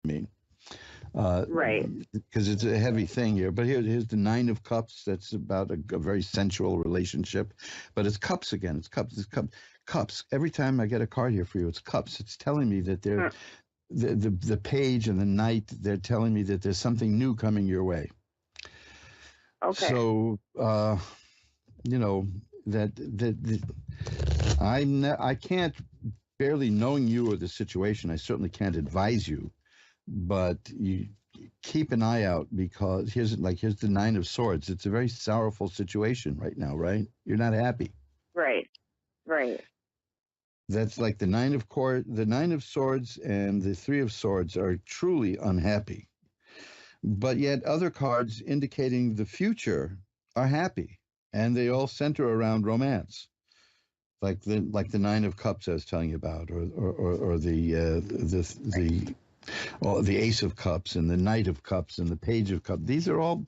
mean. Right. Because it's a heavy thing here. But here's the Nine of Cups. That's about a very sensual relationship. But it's cups again. It's cups. It's cups. Cups. Every time I get a card here for you, it's cups. It's telling me that Hmm. the page and the knight, they're telling me that there's something new coming your way. Okay. So, you know, that I can't, barely knowing you or the situation, I certainly can't advise you, but you keep an eye out, because here's the Nine of Swords. It's a very sorrowful situation right now, right? You're not happy. Right. Right. That's like the Nine of Swords and the Three of Swords are truly unhappy. But yet other cards indicating the future are happy, and they all center around romance, like the Nine of Cups I was telling you about, or the Ace of Cups and the Knight of Cups and the Page of Cups. These are all.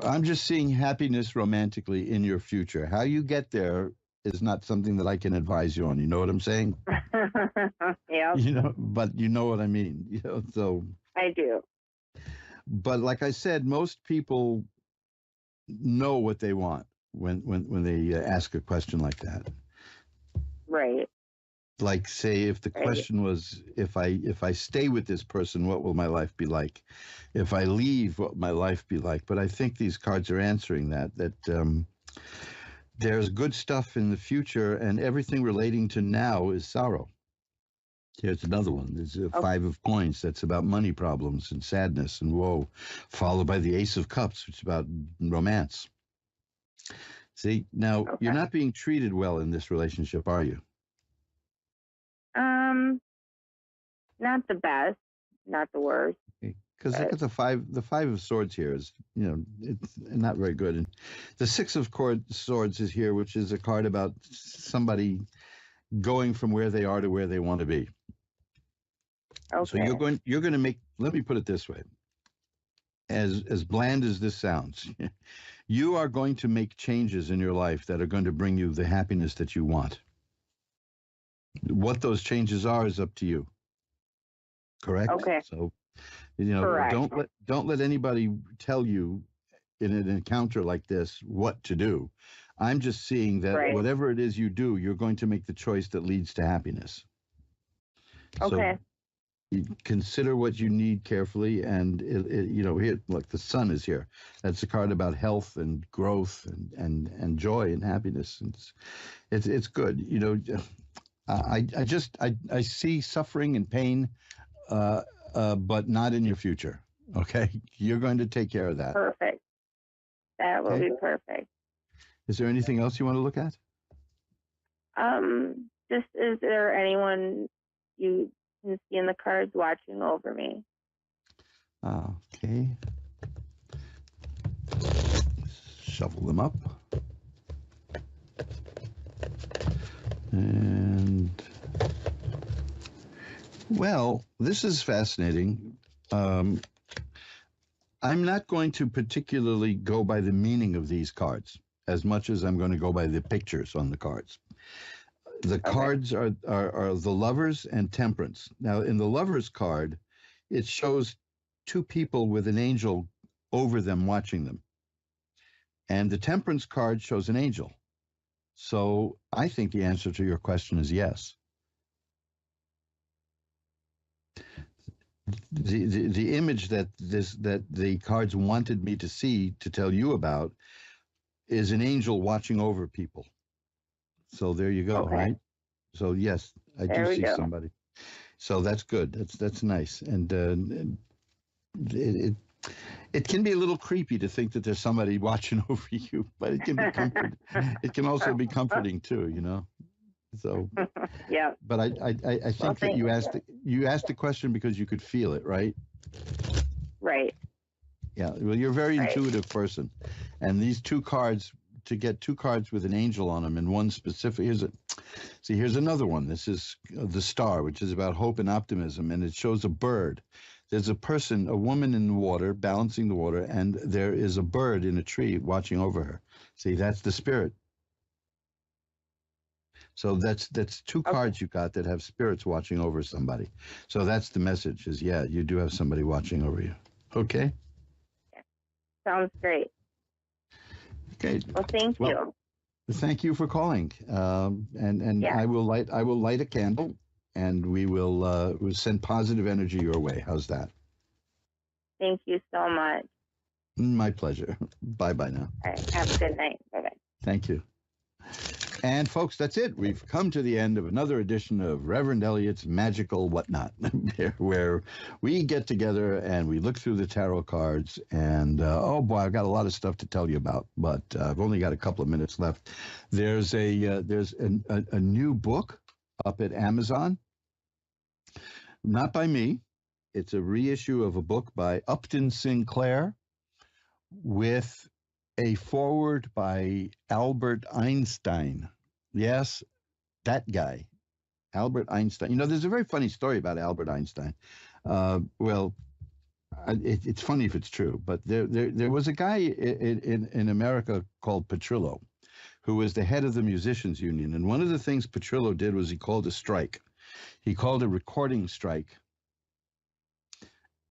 I'm just seeing happiness romantically in your future. How you get there is not something that I can advise you on. You know what I'm saying? Yep. But you know what I mean. So. I do. But like I said, most people know what they want when they ask a question like that. Right. Like, say, if the Right. question was, if I stay with this person, what will my life be like? If I leave, what will my life be like? But I think these cards are answering that there's good stuff in the future, and everything relating to now is sorrow. Here's another one. There's a Oh, Five of Coins. That's about money problems and sadness and woe, followed by the Ace of Cups, which is about romance. See, now you're okay. not being treated well in this relationship, are you? Um, not the best, not the worst, Because look but at the Five of Swords here is, it's not very good. And the Six of Swords is here, which is a card about somebody going from where they are to where they want to be. So you're okay. going to make. Let me put it this way: as bland as this sounds, you are going to make changes in your life that are going to bring you the happiness that you want. What those changes are is up to you. Correct? Okay. So, Correct. don't let anybody tell you in an encounter like this what to do. I'm just seeing that Right. whatever it is you do, you're going to make the choice that leads to happiness. So Okay. you consider what you need carefully, and here, look, the sun is here. That's a card about health and growth and joy and happiness. And it's good. I see suffering and pain, uh, but not in your future. Okay, you're going to take care of that. Perfect. That will Okay. be perfect. Is there anything else you want to look at? Just is there anyone you can see in the cards watching over me? Okay. Shuffle them up. And, well, this is fascinating. Um, I'm not going to particularly go by the meaning of these cards as much as I'm going to go by the pictures on the cards. The Okay. cards are the Lovers and Temperance. Now, in the Lovers card, it shows two people with an angel over them watching them. And the Temperance card shows an angel. So I think the answer to your question is yes. The image that the cards wanted me to see, to tell you about, is an angel watching over people. So there you go, Okay. right? So yes, I do There we see go. somebody. So that's good. That's nice. And it it can be a little creepy to think that there's somebody watching over you, but it can be comfort. It can also be comforting too. So, Yeah. but I Well, think that thank you asked the question because you could feel it, right? Right. Yeah. Well, you're a very Right. intuitive person, and these two cards, to get two cards with an angel on them and one specific, here's another one. This is the Star, which is about hope and optimism, and it shows a bird. There's a person, a woman in the water, balancing the water, and there is a bird in a tree watching over her. See, that's the spirit. So that's two Okay. cards you got that have spirits watching over somebody. So that's the message is, yeah, you do have somebody watching over you. Okay? Sounds great. Okay. Well, thank Well, you. thank you for calling. And Yeah. I will light a candle, and we'll send positive energy your way. How's that? Thank you so much. My pleasure. Bye-bye now. All right. Have a good night. Bye-bye. Thank you. And folks, that's it. We've come to the end of another edition of Reverend Elliot's Magical Whatnot, where we get together and we look through the tarot cards. And oh boy, I've got a lot of stuff to tell you about, but I've only got a couple of minutes left. There's a new book up at Amazon, not by me. It's a reissue of a book by Upton Sinclair with a foreword by Albert Einstein. Yes, that guy, Albert Einstein. You know, there's a very funny story about Albert Einstein. It's funny if it's true, but there was a guy in America called Petrillo, who was the head of the musicians union. And one of the things Petrillo did was he called a strike. He called a recording strike.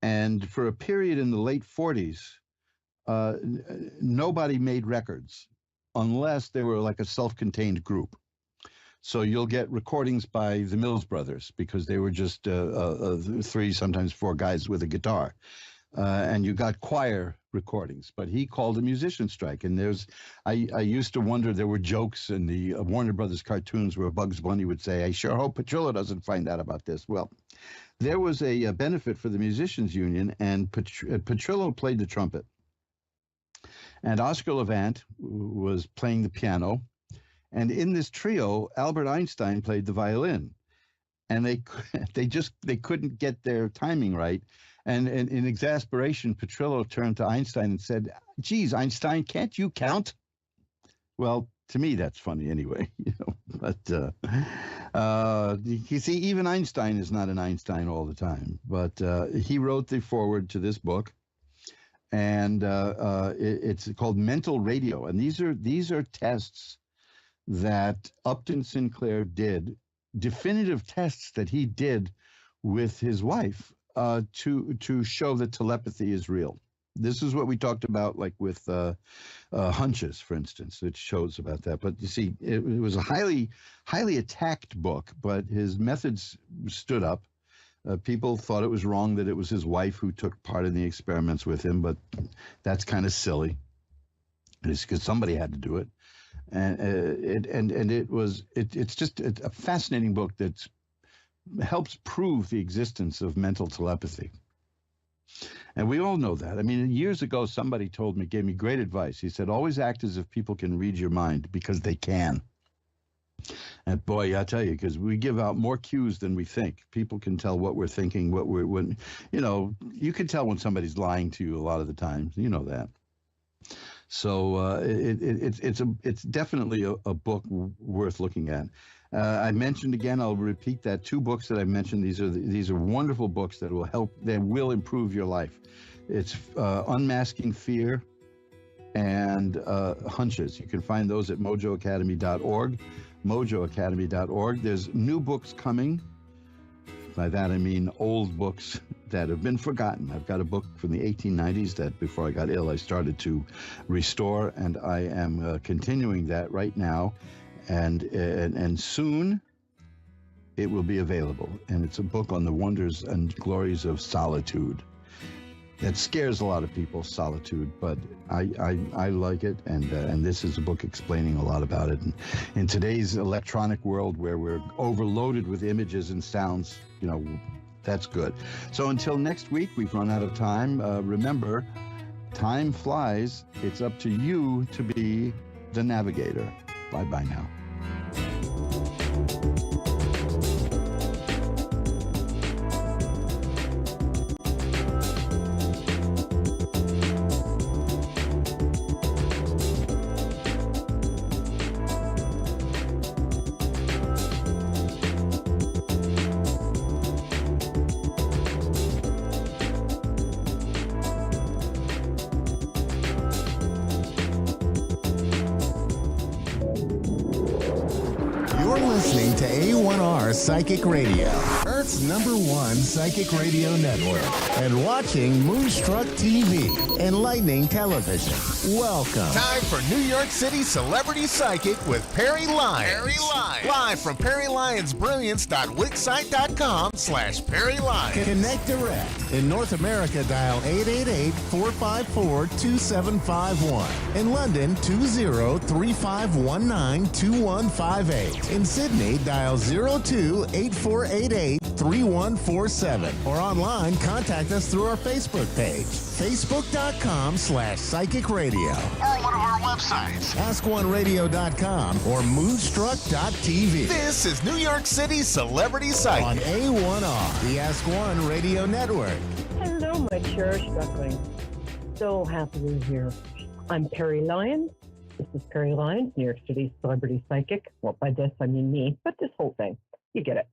And for a period in the late 40s, nobody made records unless they were like a self-contained group. So you'll get recordings by the Mills Brothers because they were just 3, sometimes 4 guys with a guitar. And you got choir recordings, but he called a musician strike. And I used to wonder, there were jokes in the Warner Brothers cartoons where Bugs Bunny would say, I sure hope Petrillo doesn't find out about this. Well, there was a benefit for the musicians union, and Petrillo played the trumpet. And Oscar Levant was playing the piano. And in this trio, Albert Einstein played the violin. And they couldn't get their timing right. And in exasperation, Petrillo turned to Einstein and said, geez, Einstein, can't you count? Well, to me, that's funny anyway. But you see, even Einstein is not an Einstein all the time. But he wrote the foreword to this book. And it's called Mental Radio. And these are tests that Upton Sinclair did, definitive tests that he did with his wife to show that telepathy is real. This is what we talked about, like with hunches, for instance. It shows about that. But you see, it was a highly attacked book, but his methods stood up. People thought it was wrong that it was his wife who took part in the experiments with him, but that's kind of silly. It's because somebody had to do it, and it's just a fascinating book that helps prove the existence of mental telepathy. And we all know that. I mean, years ago, somebody gave me great advice. He said, always act as if people can read your mind, because they can. And boy, I tell you, because we give out more cues than we think. People can tell what we're thinking, you can tell when somebody's lying to you a lot of the time. You know that. So it's definitely a book worth looking at. I mentioned again, I'll repeat that 2 books that I mentioned. These are wonderful books that will improve your life. It's Unmasking Fear and Hunches. You can find those at mojoacademy.org. mojoacademy.org. There's new books coming. By that I mean old books that have been forgotten. I've got a book from the 1890s that before I got ill I started to restore, and I am continuing that right now, and soon it will be available. And it's a book on the wonders and glories of solitude. It scares a lot of people, solitude, but I like it, and this is a book explaining a lot about it. And in today's electronic world where we're overloaded with images and sounds, that's good. So until next week, we've run out of time. Remember, time flies. It's up to you to be the navigator. Bye-bye now. to A1R Psychic Radio, Earth's #1 psychic radio network, and watching Moonstruck TV, enlightening television. Welcome. Time for New York City Celebrity Psychic with Perry Lyons. Perry Lyons. Live from PerryLyonsBrilliance.Wixsite.com/Perry Lyons. Connect direct. In North America, dial 888-454-2751. In London, 20-3519-2158. In Sydney, dial 02-8488-3147. Or online, contact us through our Facebook page, facebook.com/psychic radio. Or one of our websites, askoneradio.com or moonstruck.tv. This is New York City Celebrity Psychic on A1R, the Ask One Radio Network. Hello, my cherished duckling. So happy you're here. I'm Perry Lyons. This is Perry Lyons, New York City Celebrity Psychic. Well, by this, I mean me, but this whole thing. You get it.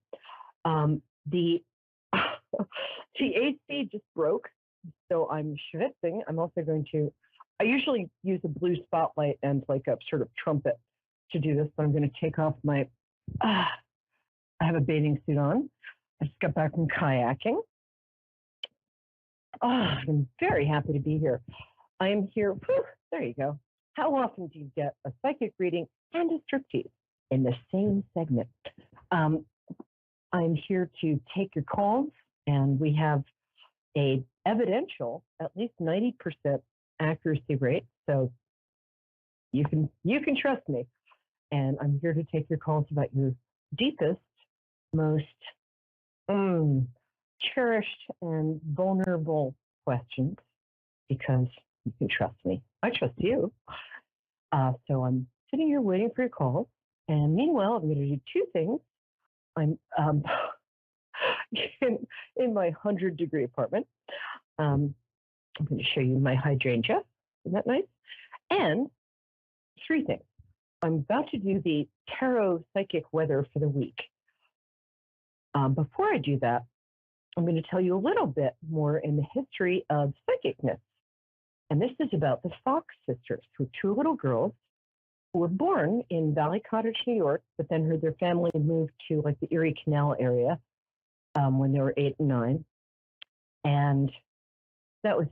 The AC just broke, so I'm schwitzing. I'm also going to, I usually use a blue spotlight and like a sort of trumpet to do this, but I'm going to take off my, I have a bathing suit on. I just got back from kayaking. I'm very happy to be here. I am here. Whew, there you go. How often do you get a psychic reading and a striptease in the same segment? I'm here to take your calls, and we have a evidential, at least 90% accuracy rate. So you can trust me. And I'm here to take your calls about your deepest, most cherished and vulnerable questions, because you can trust me. I trust you. So I'm sitting here waiting for your calls. And meanwhile, I'm going to do two things. I'm in my 100-degree apartment. I'm going to show you my hydrangea. Isn't that nice? And three things. I'm about to do the tarot psychic weather for the week. Before I do that, I'm going to tell you a little bit more in the history of psychicness. And this is about the Fox sisters, who are two little girls who were born in Valley Cottage, New York, but then their family moved to like the Erie Canal area when they were 8 and 9. And that was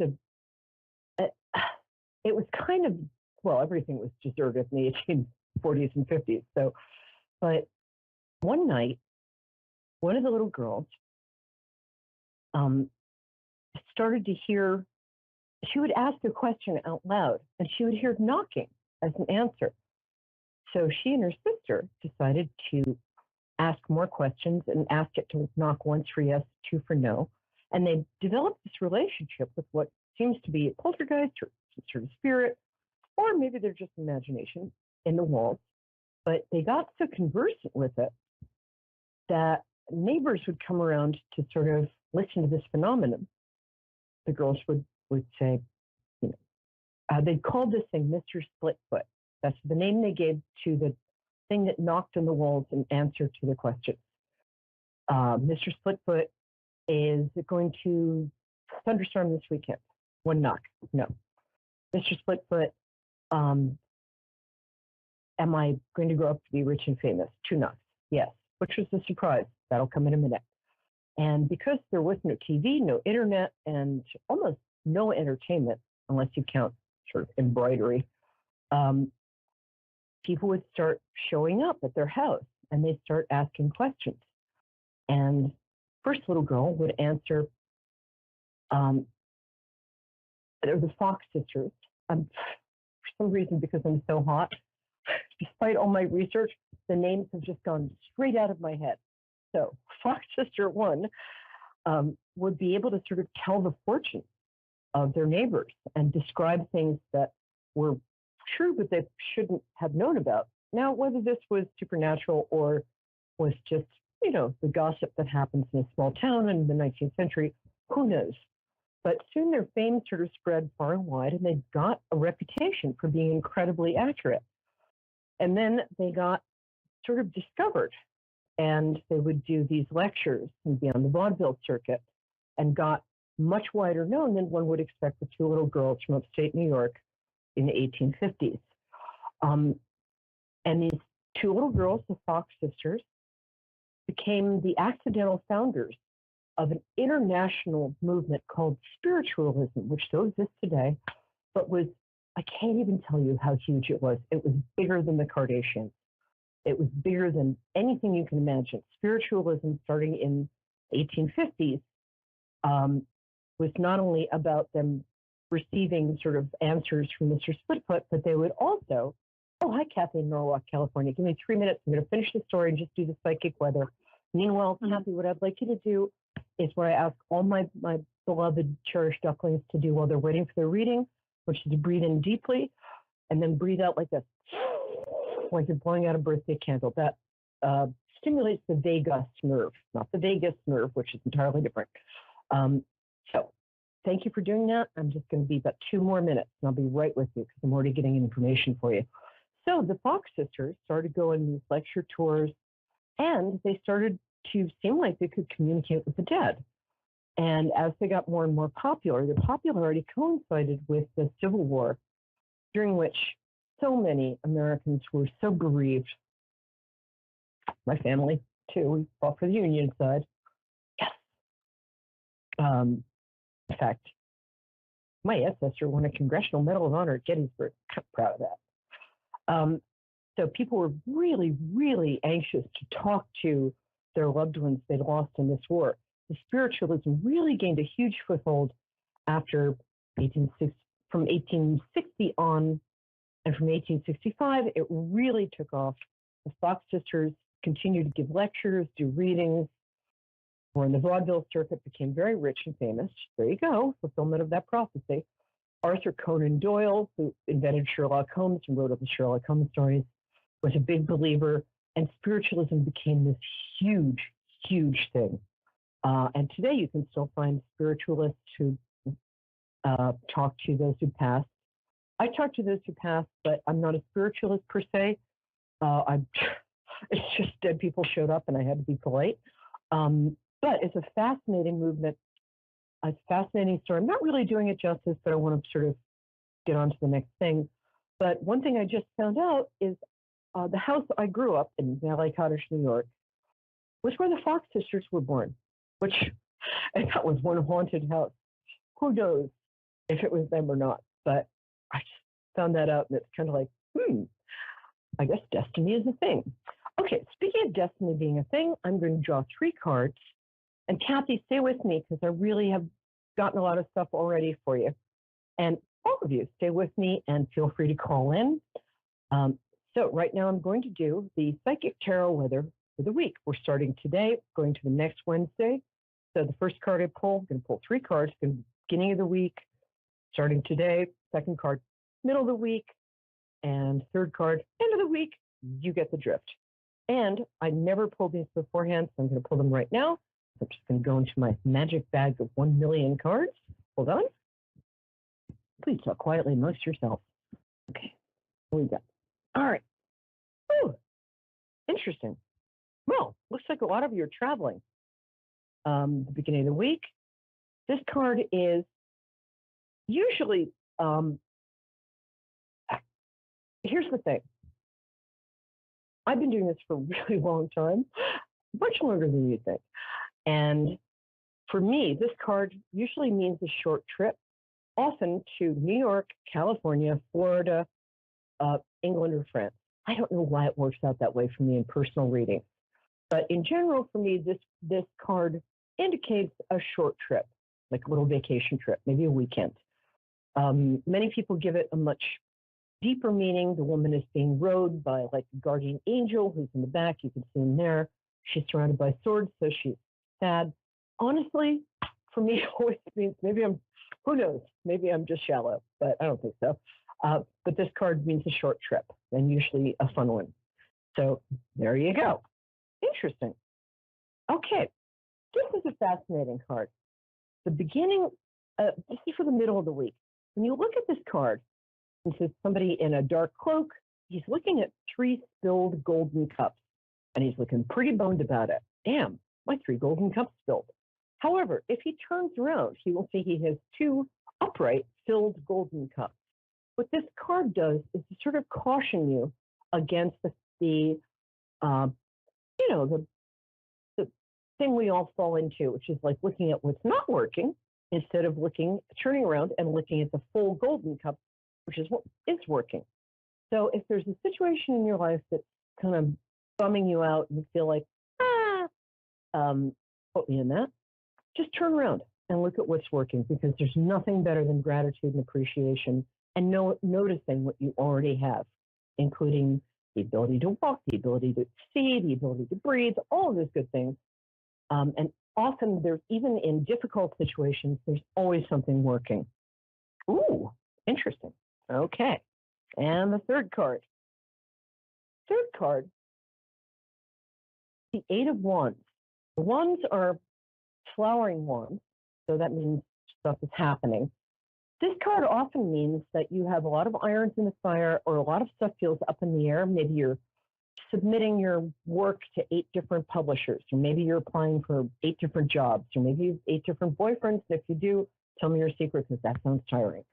it was kind of, well, everything was deserted in the 1840s and 50s. So, but one night, one of the little girls started to hear, she would ask a question out loud and she would hear knocking as an answer. So she and her sister decided to ask more questions and ask it to knock once for yes, two for no. And they developed this relationship with what seems to be a poltergeist or some sort of spirit, or maybe they're just imagination in the walls. But they got so conversant with it that neighbors would come around to sort of listen to this phenomenon. The girls would say, you know, they called this thing Mr. Splitfoot. That's the name they gave to the thing that knocked on the walls in answer to the questions. Mr. Splitfoot is going to thunderstorm this weekend. One knock, no. Mr. Splitfoot, am I going to grow up to be rich and famous? 2 knocks, yes. Which was a surprise. That'll come in a minute. And because there was no TV, no internet, and almost no entertainment, unless you count sort of embroidery, people would start showing up at their house and they'd start asking questions. And first little girl would answer, they're the Fox sisters. For some reason, because I'm so hot, despite all my research, the names have just gone straight out of my head. So Fox Sister 1 would be able to sort of tell the fortune of their neighbors and describe things that were true, but they shouldn't have known about. Now, whether this was supernatural or was just, you know, the gossip that happens in a small town in the 19th century, who knows? But soon their fame sort of spread far and wide, and they got a reputation for being incredibly accurate. And then they got sort of discovered, and they would do these lectures and be on the vaudeville circuit, and got much wider known than one would expect with 2 little girls from upstate New York in the 1850s. And these 2 little girls, the Fox sisters, became the accidental founders of an international movement called spiritualism, which still exists today, but I can't even tell you how huge it was. It was bigger than the Kardashians. It was bigger than anything you can imagine. Spiritualism, starting in 1850s, was not only about them receiving sort of answers from Mr. Splitfoot, but they would also, oh, hi, Kathy in Norwalk, California. Give me 3 minutes. I'm going to finish the story and just do the psychic weather. Meanwhile, Kathy, what I'd like you to do is what I ask all my beloved, cherished ducklings to do while they're waiting for their reading, which is to breathe in deeply and then breathe out like this, like you're blowing out a birthday candle. That stimulates the vagus nerve, not the vagus nerve, which is entirely different. So thank you for doing that. I'm just going to be about 2 more minutes, and I'll be right with you because I'm already getting information for you. So the Fox sisters started going these lecture tours, and they started to seem like they could communicate with the dead. And as they got more and more popular, their popularity coincided with the Civil War, during which so many Americans were so bereaved. My family, too. We fought for the Union side. Yes. In fact, my ancestor won a Congressional Medal of Honor at Gettysburg. I'm proud of that. So people were really, really anxious to talk to their loved ones they'd lost in this war. The spiritualism really gained a huge foothold after from 1860 on, and from 1865, it really took off. The Fox sisters continued to give lectures, do readings, were in the vaudeville circuit, became very rich and famous. There you go, fulfillment of that prophecy. Arthur Conan Doyle, who invented Sherlock Holmes and wrote up the Sherlock Holmes stories, was a big believer, and spiritualism became this huge, huge thing. And today you can still find spiritualists who talk to those who passed. I talk to those who passed, but I'm not a spiritualist per se. It's just dead people showed up and I had to be polite. But it's a fascinating movement, a fascinating story. I'm not really doing it justice, but I want to sort of get on to the next thing. But one thing I just found out is the house I grew up in, Valley Cottage, New York, was where the Fox sisters were born, and that was one haunted house. Who knows if it was them or not? But I just found that out, and it's kind of like, I guess destiny is a thing. Okay, speaking of destiny being a thing, I'm going to draw 3 cards. And Kathy, stay with me because I really have gotten a lot of stuff already for you. And all of you, stay with me and feel free to call in. So right now I'm going to do the Psychic Tarot weather for the week. We're starting today, going to the next Wednesday. So the first card I pull, I'm going to pull 3 cards at the beginning of the week, starting today. Second card, middle of the week. And third card, end of the week. You get the drift. And I never pulled these beforehand, so I'm going to pull them right now. I'm just going to go into my magic bag of 1 million cards. Hold on. Please talk quietly amongst yourselves. Okay, here we go. All right. Ooh, interesting. Well, looks like a lot of you are traveling. The beginning of the week. This card is usually, here's the thing. I've been doing this for a really long time, much longer than you think. And for me, this card usually means a short trip, often to New York, California, Florida, England, or France. I don't know why it works out that way for me in personal reading. But in general, for me, this card indicates a short trip, like a little vacation trip, maybe a weekend. Many people give it a much deeper meaning. The woman is being rowed by like a guardian angel who's in the back. You can see him there. She's surrounded by swords, so she's sad. Honestly, for me, it always means who knows, maybe I'm just shallow, but I don't think so. But this card means a short trip, and usually a fun one. So there you go. Interesting. Okay, this is a fascinating card. The beginning, this is for the middle of the week. When you look at this card, it says somebody in a dark cloak. He's looking at 3 spilled golden cups, and he's looking pretty boned about it. Damn, my 3 golden cups spilled. However, if he turns around, he will see he has 2 upright filled golden cups. What this card does is to sort of caution you against the thing we all fall into, which is like looking at what's not working instead of turning around and looking at the full golden cup, which is what is working. So if there's a situation in your life that's kind of bumming you out and you feel like, put me in that, just turn around and look at what's working, because there's nothing better than gratitude and appreciation and noticing what you already have, including the ability to walk, the ability to see, the ability to breathe, all of those good things. And often there's, even in difficult situations, there's always something working. Ooh, interesting. Okay. And the third card. Third card, the Eight of Wands. The wands are flowering wands, so that means stuff is happening. This card often means that you have a lot of irons in the fire, or a lot of stuff feels up in the air. Maybe you're submitting your work to 8 different publishers, or maybe you're applying for 8 different jobs, or maybe you have 8 different boyfriends. And if you do, tell me your secret, because that sounds tiring.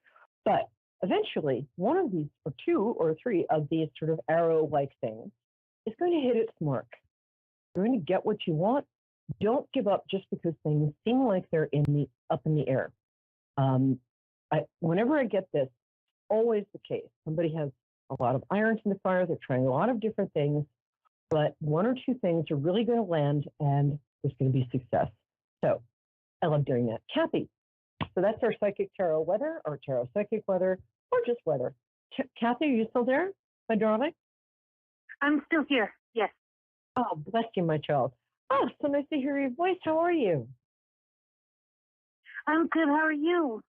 But eventually, one of these, or 2 or 3 of these sort of arrow-like things is going to hit its mark. You're going to get what you want. Don't give up just because things seem like they're up in the air. Whenever I get this, always the case. Somebody has a lot of irons in the fire. They're trying a lot of different things, but 1 or 2 things are really going to land, and there's going to be success. So I love doing that. Kathy, so that's our psychic tarot weather, or tarot psychic weather, or just weather. Kathy, are you still there, my darling? I'm still here. Yes. Oh, bless you, my child. Oh, so nice to hear your voice. How are you? I'm good. How are you?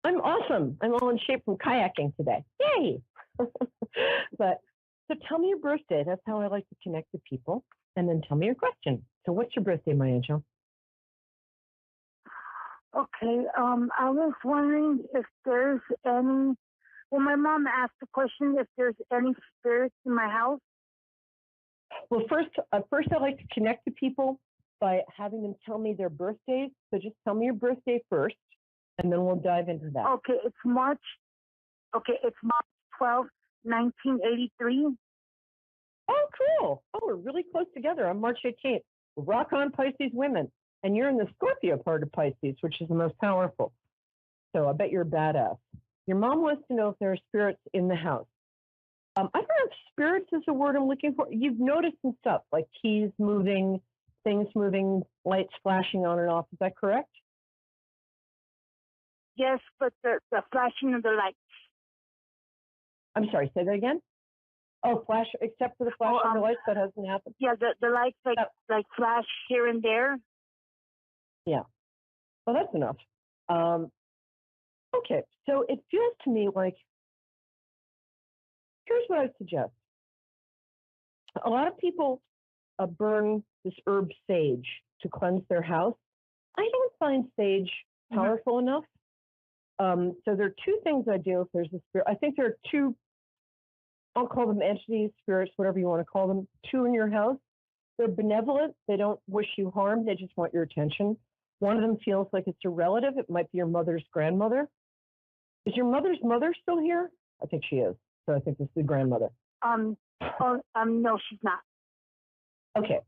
I'm awesome. I'm all in shape from kayaking today. Yay! But so tell me your birthday. That's how I like to connect with people. And then tell me your question. So what's your birthday, my angel? Okay. I was wondering if there's any. Well, my mom asked the question if there's any spirits in my house. Well, first I like to connect to people by having them tell me their birthdays. So just tell me your birthday first, and then we'll dive into that. Okay, it's March 12th, 1983. Oh, cool. Oh, we're really close together. I'm March 18th. Rock on, Pisces women. And you're in the Scorpio part of Pisces, which is the most powerful. So I bet you're a badass. Your mom wants to know if there are spirits in the house. I don't know if spirits is the word I'm looking for. You've noticed some stuff, like keys moving, things moving, lights flashing on and off. Is that correct? Yes, but the flashing of the lights. I'm sorry, say that again? Oh, flash, except for the flashing of the lights, that hasn't happened? Yeah, the lights like flash here and there. Yeah. Well, that's enough. Okay, so it feels to me like, here's what I suggest. A lot of people burn this herb sage to cleanse their house. I don't find sage powerful enough. So there are 2 things I do if there's a spirit. I think there are 2, I'll call them entities, spirits, whatever you want to call them, 2 in your house. They're benevolent. They don't wish you harm. They just want your attention. One of them feels like it's a relative. It might be your mother's grandmother. Is your mother's mother still here? I think she is. So I think this is the grandmother. No, she's not. Okay.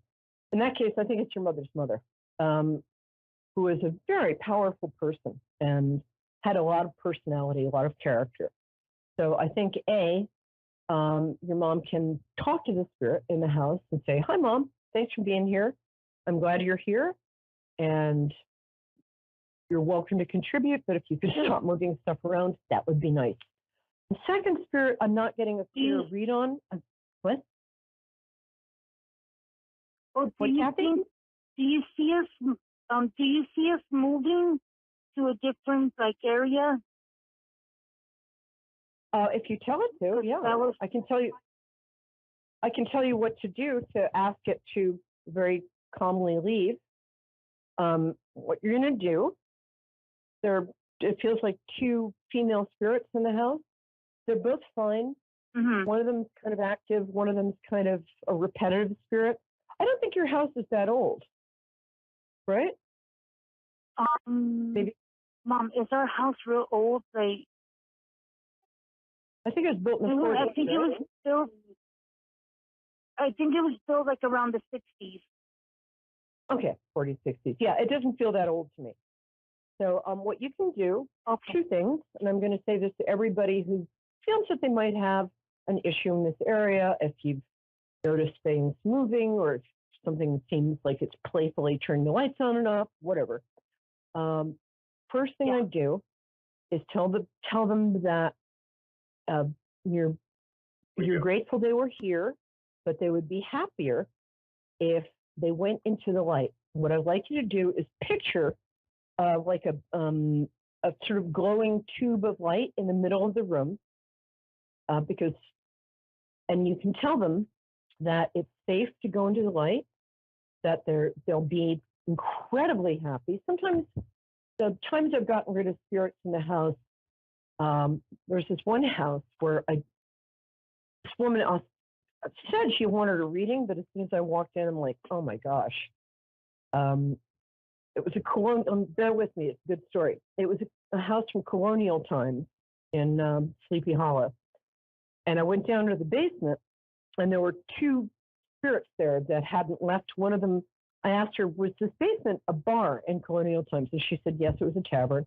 In that case, I think it's your mother's mother, who is a very powerful person and had a lot of personality, a lot of character. So I think, your mom can talk to the spirit in the house and say, "Hi, Mom. Thanks for being here. I'm glad you're here. And you're welcome to contribute, but if you could stop moving stuff around, that would be nice." The second spirit, I'm not getting a clear read on. What? Oh, do you see us moving to a different area? If you tell it to, yeah. I can tell you what to do to ask it to very calmly leave. What you're going to do, it feels like 2 female spirits in the house. They're both fine. Mm-hmm. One of them's kind of active. One of them's kind of a repetitive spirit. I don't think your house is that old, right? Maybe. Mom, is our house real old? Like, I think it was built in the 40s. I think it was built like around the 60s. Okay, 40s, 60s. Yeah, it doesn't feel that old to me. So what you can do, two things, and I'm going to say this to everybody who feels that they might have an issue in this area, if you've noticed things moving or if something seems like it's playfully turning the lights on and off, whatever. First thing I do is tell them that you're grateful they were here, but they would be happier if they went into the light. What I'd like you to do is picture like a sort of glowing tube of light in the middle of the room, and you can tell them that it's safe to go into the light, that they'll be incredibly happy. Sometimes the times I've gotten rid of spirits in the house, there's this one house where this woman said she wanted a reading, but as soon as I walked in, I'm like, oh my gosh. It was a colonial, bear with me, it's a good story. It was a house from colonial times in Sleepy Hollow. And I went down to the basement, and there were two spirits there that hadn't left. One of them, I asked her, was this basement a bar in colonial times? And she said, yes, it was a tavern.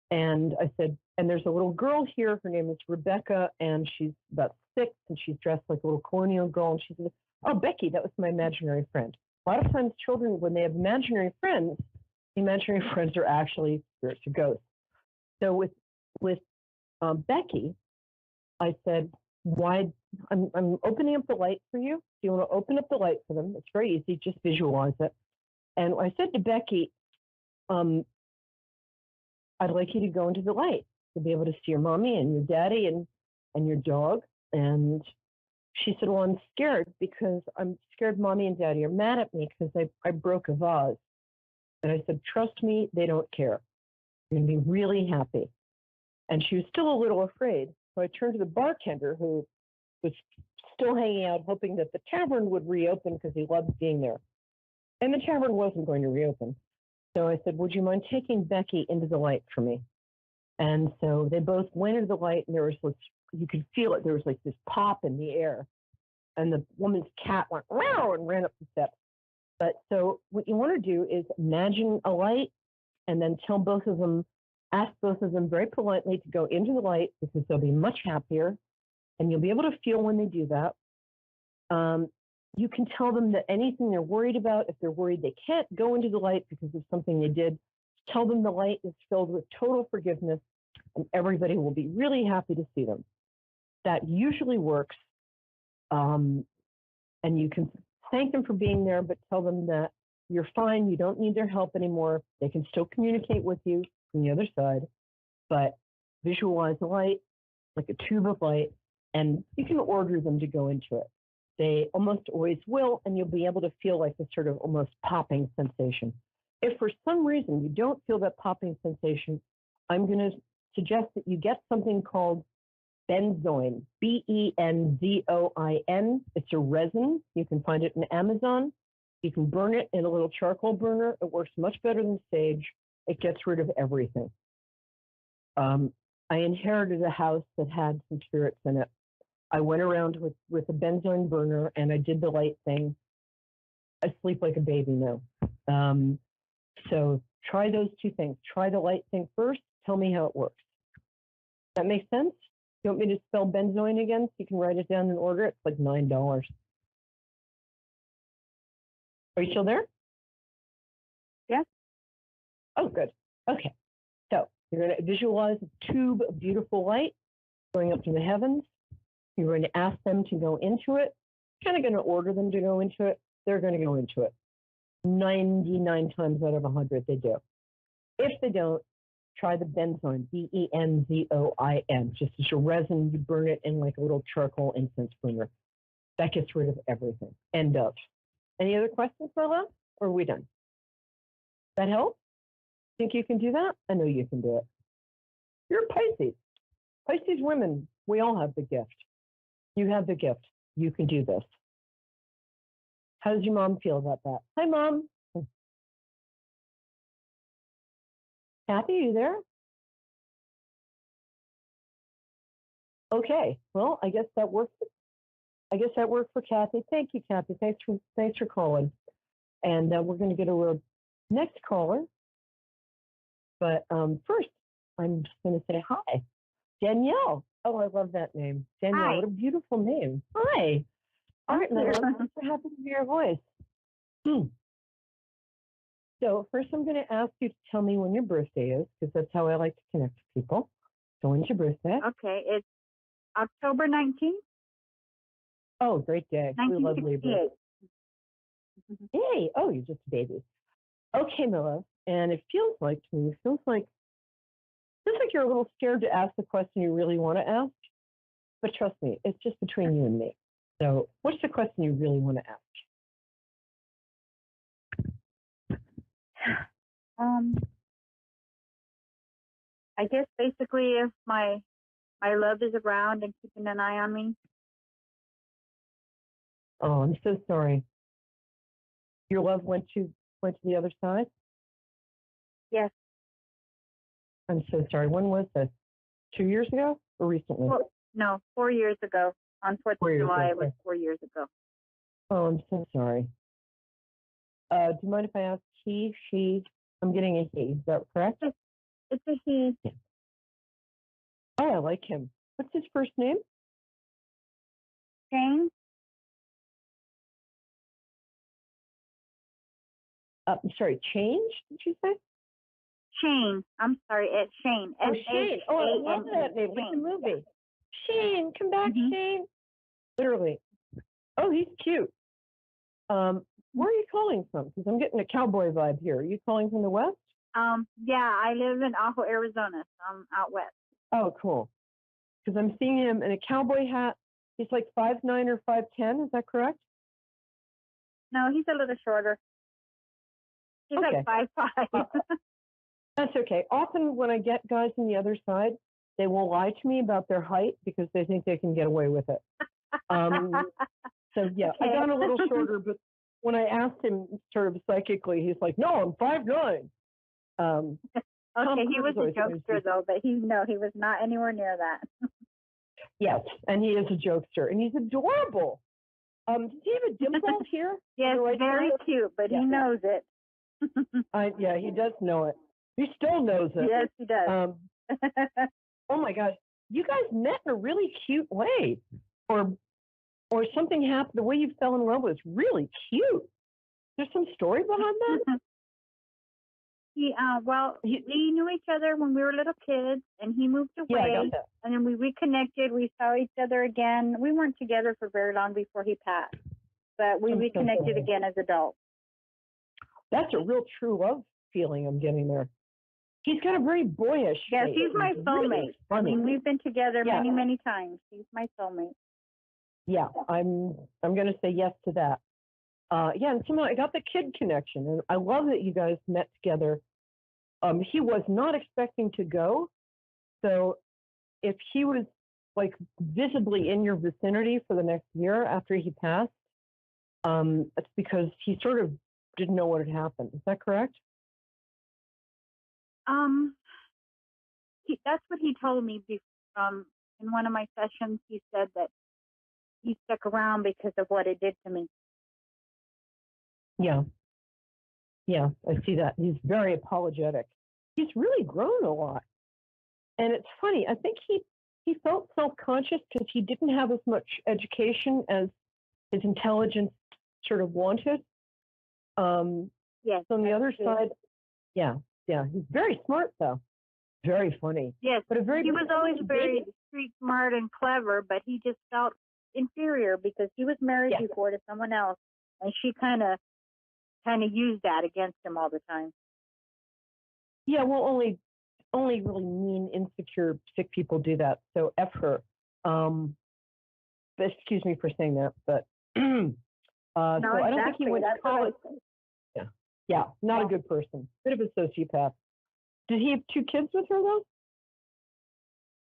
And I said, and there's a little girl here, her name is Rebecca, and she's about 6, and she's dressed like a little colonial girl. And she said, oh, Becky, that was my imaginary friend. A lot of times children, when they have imaginary friends are actually spirits or ghosts. So with Becky, I said, why? I'm opening up the light for you. Do you want to open up the light for them? It's very easy. Just visualize it. And I said to Becky, I'd like you to go into the light to be able to see your mommy and your daddy and your dog. And she said, well, I'm scared because I'm scared mommy and daddy are mad at me because I broke a vase. And I said, trust me, they don't care. You're going to be really happy. And she was still a little afraid. So I turned to the bartender, who was still hanging out, hoping that the tavern would reopen because he loved being there. And the tavern wasn't going to reopen. So I said, would you mind taking Becky into the light for me? And so they both went into the light, and there was this, you could feel it. There was like this pop in the air. And the woman's cat went, wow, and ran up the steps. But so what you want to do is imagine a light and then tell both of them, ask both of them very politely to go into the light because they'll be much happier. And you'll be able to feel when they do that. You can tell them that anything they're worried about, if they're worried they can't go into the light because of something they did, tell them the light is filled with total forgiveness and everybody will be really happy to see them. That usually works. And you can thank them for being there, but tell them that you're fine. You don't need their help anymore. They can still communicate with you from the other side, but visualize the light like a tube of light, and you can order them to go into it. They almost always will, and you'll be able to feel like this sort of almost popping sensation. If for some reason you don't feel that popping sensation, I'm going to suggest that you get something called benzoin, benzoin. It's a resin. You can find it in Amazon. You can burn it in a little charcoal burner. It works much better than sage. It gets rid of everything. I inherited a house that had some spirits in it. I went around with a benzoin burner and I did the light thing. I sleep like a baby now. So try those two things. Try the light thing first. Tell me how it works. That makes sense? You want me to spell benzoin again so you can write it down and order it? It's like $9. Are you still there? Yes. Oh, good. Okay. So you're going to visualize a tube of beautiful light going up to the heavens. You're going to ask them to go into it. Kind of going to order them to go into it. They're going to go into it. 99 times out of 100, they do. If they don't, try the benzoin, benzoin. Just as a resin, you burn it in like a little charcoal incense burner. That gets rid of everything. End of. Any other questions, Marla? Or are we done? That help? Think you can do that? I know you can do it. You're Pisces. Pisces women, we all have the gift. You have the gift. You can do this. How does your mom feel about that? Hi, Mom. Kathy, are you there? Okay. Well, I guess that worked. I guess that worked for Kathy. Thank you, Kathy. Thanks for calling. And we're going to get to our next caller. But first, I'm just going to say hi. Danielle. Oh, I love that name. Danielle, Hi. what a beautiful name. Hi. All right, my love, thanks for having me your voice. So first I'm going to ask you to tell me when your birthday is, because that's how I like to connect with people. So when's your birthday? Okay, it's October 19th. Oh, great day. We love Libra. 1968. Yay. Oh, you're just a baby. Okay, my love. And it feels like to me, feels like you're a little scared to ask the question you really want to ask. But trust me, it's just between you and me. So what's the question you really want to ask? I guess basically if my love is around and keeping an eye on me. Oh, I'm so sorry. Your love went to the other side? Yes. I'm so sorry. When was this? 2 years ago or recently? Well, no, 4 years ago. On 4th of July, it was 4 years ago. Oh, I'm so sorry. Do you mind if I ask he, she? I'm getting a he. Is that correct? It's a he. Yeah. Oh, I like him. What's his first name? Shane? I'm sorry, Change, did you say? Shane. I'm sorry, it's Shane. Oh, Shane. Oh, I love that name. Like the movie. Shane, come back, Shane. Literally. Oh, he's cute. Where are you calling from? Because I'm getting a cowboy vibe here. Are you calling from the West? Yeah, I live in Ajo, Arizona, so I'm out west. Oh, cool. Because I'm seeing him in a cowboy hat. He's like 5'9" or 5'10". Is that correct? No, he's a little shorter. He's okay. like 5'5". That's okay. Often when I get guys on the other side, they will lie to me about their height because they think they can get away with it. So yeah, okay. I got a little shorter, but when I asked him sort of psychically, he's like, "No, I'm 5'9". Okay, he was a jokester though, but he was not anywhere near that. Yes, and he is a jokester, and he's adorable. Does he have a dimple here? Yes, right very cute, but he knows it. Yeah, he does know it. He still knows it. Yes, he does. Oh my God, you guys met in a really cute way, or something happened. The way you fell in love was really cute. There's some story behind that. We knew each other when we were little kids, and he moved away. Yeah, I got that. And then we reconnected. We saw each other again. We weren't together for very long before he passed, but we reconnected again as adults. That's a real true love feeling I'm getting there. He's got a very boyish. Yes, he's my soulmate. Really I mean, we've been together many, many times. He's my soulmate. Yeah, I'm going to say yes to that. Yeah, and somehow I got the kid connection, and I love that you guys met together. He was not expecting to go, so if he was like visibly in your vicinity for the next year after he passed, it's because he sort of didn't know what had happened. Is that correct? That's what he told me in one of my sessions. He said that he stuck around because of what it did to me. Yeah, I see that. He's very apologetic. He's really grown a lot. And it's funny, I think he felt self-conscious because he didn't have as much education as his intelligence sort of wanted. Yes. So on the other side, yeah, he's very smart though. Very funny. Yes, but he was always very street smart and clever, but he just felt inferior because he was married before to someone else, and she kind of used that against him all the time. Yeah, well, only really mean, insecure, sick people do that. So F her. Excuse me for saying that, but no, so I don't exactly. think he went to college. Yeah, not a good person. Bit of a sociopath. Did he have 2 kids with her though?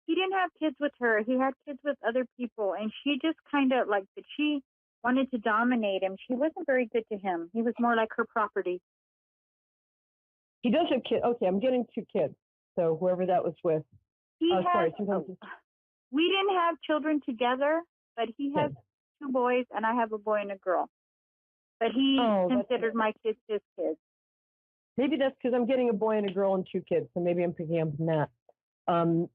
He didn't have kids with her. He had kids with other people, and she just kind of she wanted to dominate him. She wasn't very good to him. He was more like her property. He does have kids. Okay, I'm getting 2 kids. So whoever that was with. We didn't have children together, but he has 2 boys, and I have a boy and a girl. but he Oh, considered my kids his kids. Maybe that's because I'm getting a boy and a girl and 2 kids, so maybe I'm picking up on that. And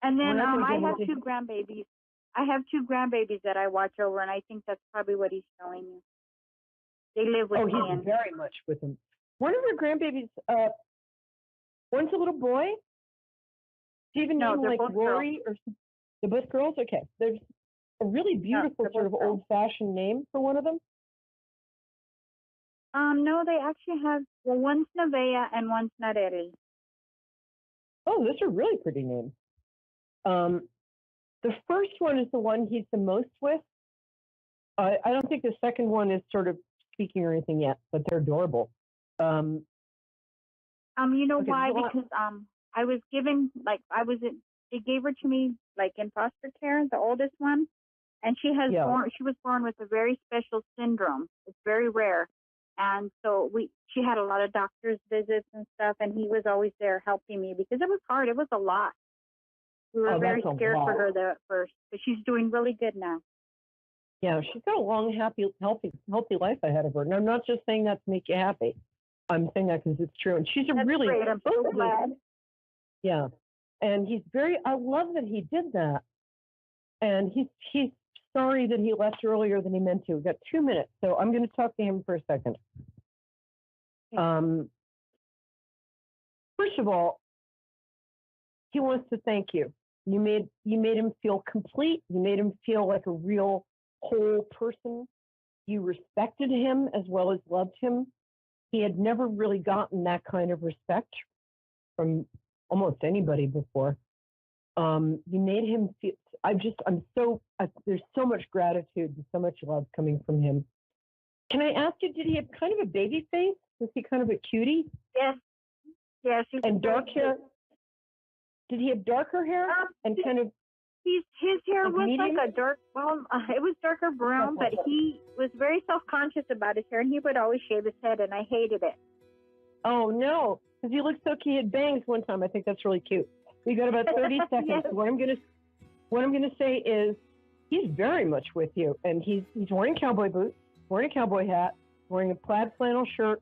then We're not gonna I get have into- 2 grandbabies. I have 2 grandbabies that I watch over, and I think that's probably what he's showing you. They live with me. He's And very much with him. One of your grandbabies, one's a little boy. Do you even No, name they're like both Rory or they're both girls? Okay. There's a really beautiful they're sort of both girls. old-fashioned name for one of them. no, they actually have, well, one's Nevaeh and one's Nareli. Oh, those are really pretty names. The first one is the one he's the most with. I don't think the second one is sort of speaking or anything yet, but they're adorable. You know Okay, why? well, Because I was given, like, they gave her to me like in foster care, the oldest one, and she was born with a very special syndrome. It's very rare, and so she had a lot of doctor's visits and stuff, and he was always there helping me because it was hard. It was a lot. We were very scared for her there at first, but she's doing really good now. Yeah, she's got a long, happy, healthy life ahead of her. And I'm not just saying that to make you happy. I'm saying that because it's true. And she's That's really great. I'm so glad. Yeah, and I love that he did that. And he's sorry that he left earlier than he meant to. We've got 2 minutes, so I'm going to talk to him for a second. First of all, he wants to thank you. You made him feel complete. You made him feel like a real whole person. You respected him as well as loved him. He had never really gotten that kind of respect from almost anybody before. You made him feel, there's so much gratitude and so much love coming from him. Can I ask you, did he have kind of a baby face? Was he kind of a cutie? Yes. Yes. And dark hair? Did he have darker hair and kind of? His hair like was medium? like a dark, it was darker brown, but he was very self-conscious about his hair, and he would always shave his head, and I hated it. Oh no, because he looked like he had bangs one time. I think that's really cute. We got about 30 seconds. Yes. What I'm gonna say is, he's very much with you, and he's wearing cowboy boots, wearing a cowboy hat, wearing a plaid flannel shirt,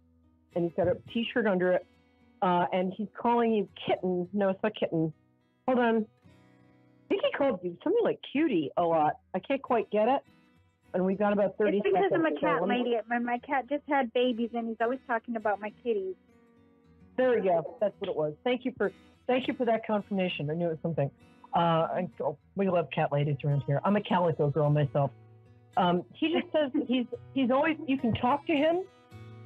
and he's got a T-shirt under it, and he's calling you kitten. No, it's not kitten. Hold on. I think he called you something like cutie a lot. I can't quite get it. And we got about 30 It's because seconds. I'm a cat lady. My cat just had babies, and he's always talking about my kitties. There we go. That's what it was. Thank you for that confirmation. I knew it was something. We love cat ladies around here. I'm a calico girl myself. He just says he's always, you can talk to him.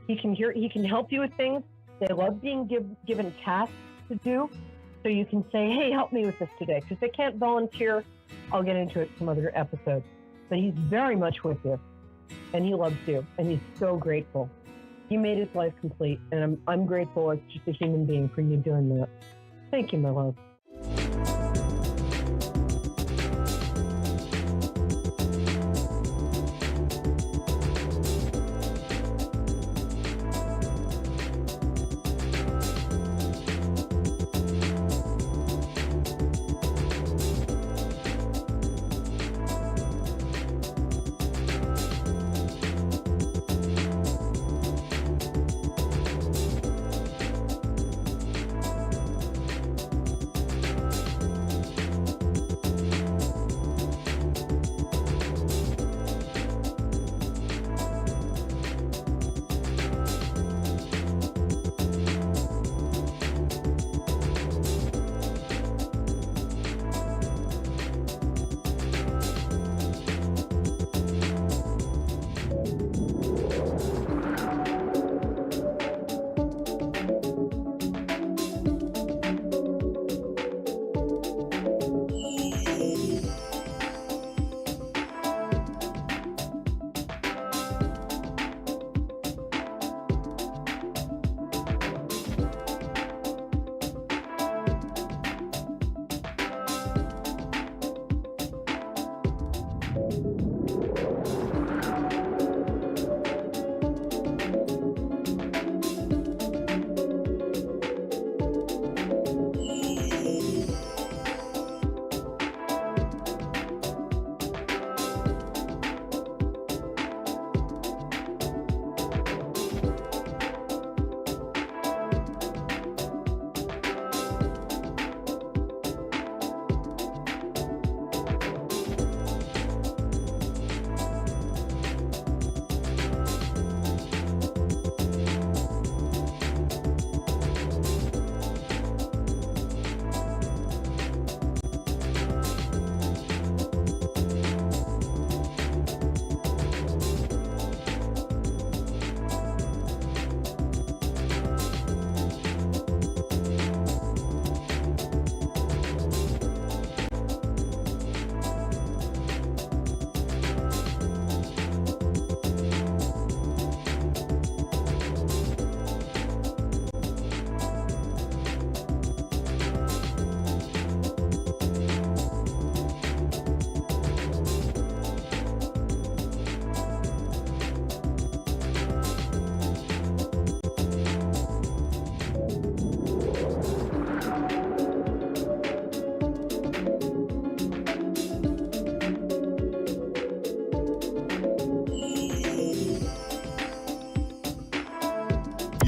He can help you with things. They love being given tasks to do. So you can say, hey, help me with this today. Because they can't volunteer. I'll get into it some other episode. But he's very much with you. And he loves you. And he's so grateful. You made his life complete. And I'm grateful as just a human being for you doing that. Thank you, my love.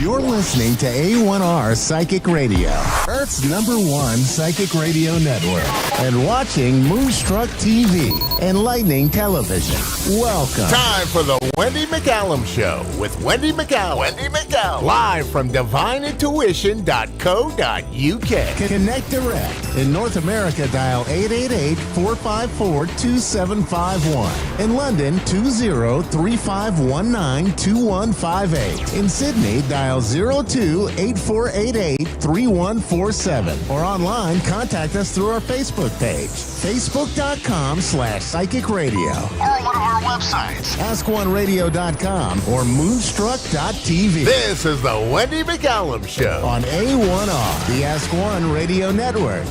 You're listening to A1R Psychic Radio, Earth's #1 psychic radio network, and watching Moonstruck TV, enlightening television. Welcome. Time for the Wendy McCallum Show with Wendy McCallum. Wendy McCallum. Live from divineintuition.co.uk. Connect direct. In North America, dial 888-454-2751. In London, 20-3519-2158. In Sydney, dial 02-8488-3147. Or online, contact us through our Facebook page, facebook.com/psychic radio. Or one of our websites, askoneradio.com or moonstruck.tv. This is the Wendy McCallum Show on A1R, the Ask One Radio Network.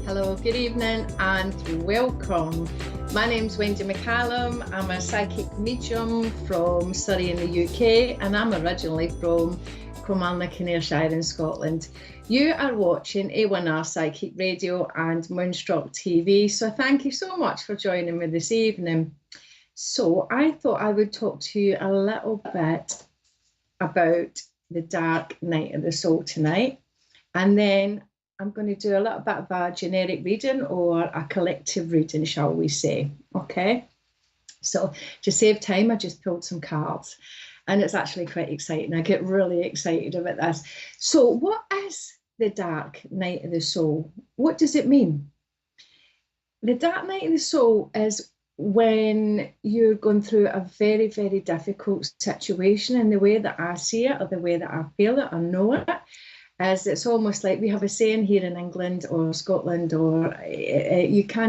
Hello, good evening and welcome. My name's Wendy McCallum. I'm a psychic medium from Surrey in the UK, and I'm originally from Kilmarnock in Ayrshire in Scotland. You are watching A1R Psychic Radio and Moonstruck TV, so thank you so much for joining me this evening. So I thought I would talk to you a little bit about the dark night of the soul tonight, and then I'm going to do a little bit of a generic reading or a collective reading, shall we say. Okay, so to save time, I just pulled some cards, and it's actually quite exciting. I get really excited about this. So what is the dark night of the soul? What does it mean? The dark night of the soul is when you're going through a very, very difficult situation, and the way that I see it, or the way that I feel it or know it, is it's almost like we have a saying here in England or Scotland, or you can't